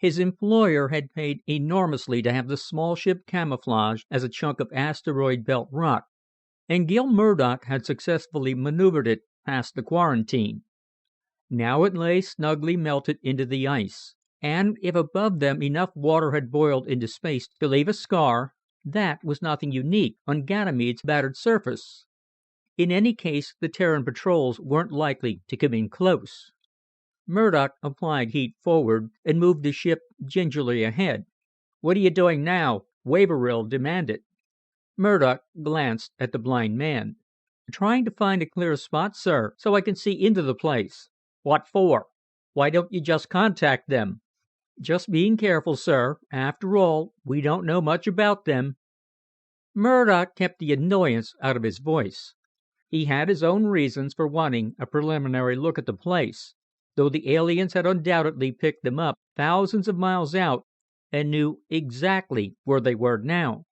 His employer had paid enormously to have the small ship camouflaged as a chunk of asteroid belt rock, and Gil Murdoch had successfully maneuvered it past the quarantine. Now it lay snugly melted into the ice, and if above them enough water had boiled into space to leave a scar, that was nothing unique on Ganymede's battered surface. In any case, the Terran patrols weren't likely to come in close. Murdoch applied heat forward and moved the ship gingerly ahead. "What are you doing now?" Waverill demanded. Murdoch glanced at the blind man. "Trying to find a clear spot, sir, so I can see into the place." "What for? Why don't you just contact them?" "Just being careful, sir. After all, we don't know much about them." Murdoch kept the annoyance out of his voice. He had his own reasons for wanting a preliminary look at the place, though the aliens had undoubtedly picked them up thousands of miles out and knew exactly where they were now.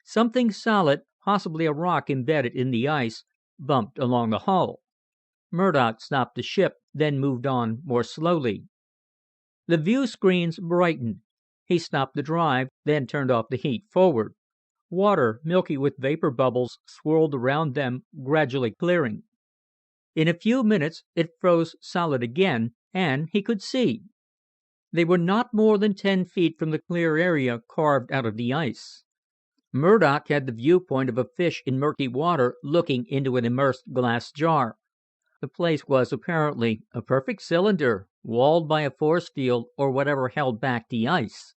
Something solid, possibly a rock embedded in the ice, bumped along the hull. Murdoch stopped the ship, then moved on more slowly. The view screens brightened. He stopped the drive, then turned off the heat forward. Water, milky with vapor bubbles, swirled around them, gradually clearing. In a few minutes it froze solid again, and he could see. They were not more than 10 feet from the clear area carved out of the ice. Murdoch had the viewpoint of a fish in murky water looking into an immersed glass jar. The place was apparently a perfect cylinder, walled by a force field or whatever held back the ice.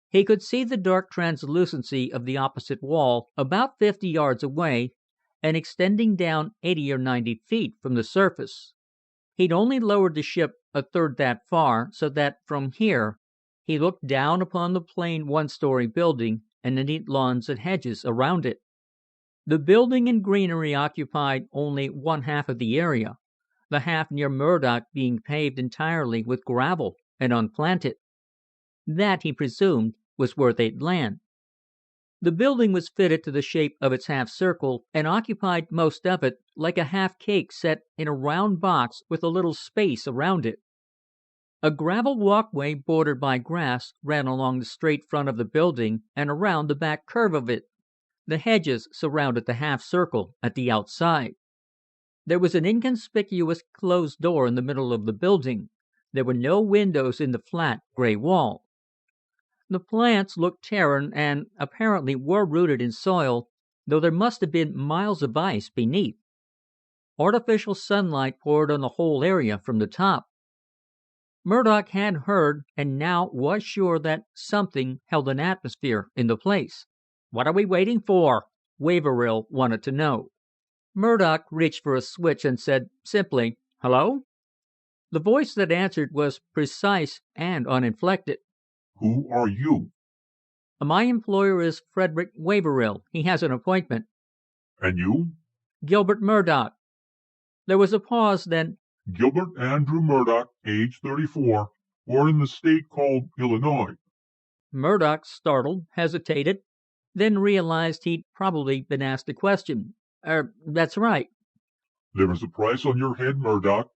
He could see the dark translucency of the opposite wall about 50 yards away and extending down 80 or 90 feet from the surface. He'd only lowered the ship a third that far, so that from here he looked down upon the plain one-story building and the neat lawns and hedges around it. The building and greenery occupied only one half of the area, the half near Murdoch being paved entirely with gravel and unplanted. That, he presumed, was where they'd land. The building was fitted to the shape of its half circle and occupied most of it like a half cake set in a round box with a little space around it. A gravel walkway bordered by grass ran along the straight front of the building and around the back curve of it. The hedges surrounded the half circle at the outside. There was an inconspicuous closed door in the middle of the building. There were no windows in the flat, gray wall. The plants looked Terran and apparently were rooted in soil, though there must have been miles of ice beneath. Artificial sunlight poured on the whole area from the top. Murdoch had heard and now was sure that something held an atmosphere in the place. "What are we waiting for?" Waverill wanted to know. Murdoch reached for a switch and said simply, "Hello?" The voice that answered was precise and uninflected. "Who are you?" "My employer is Frederick Waverill. He has an appointment." "And you?" "Gilbert Murdoch." There was a pause, then, "Gilbert Andrew Murdoch, age 34, born in the state called Illinois." Murdoch, startled, hesitated, then realized he'd probably been asked a question. That's right." "There is a price on your head, Murdoch.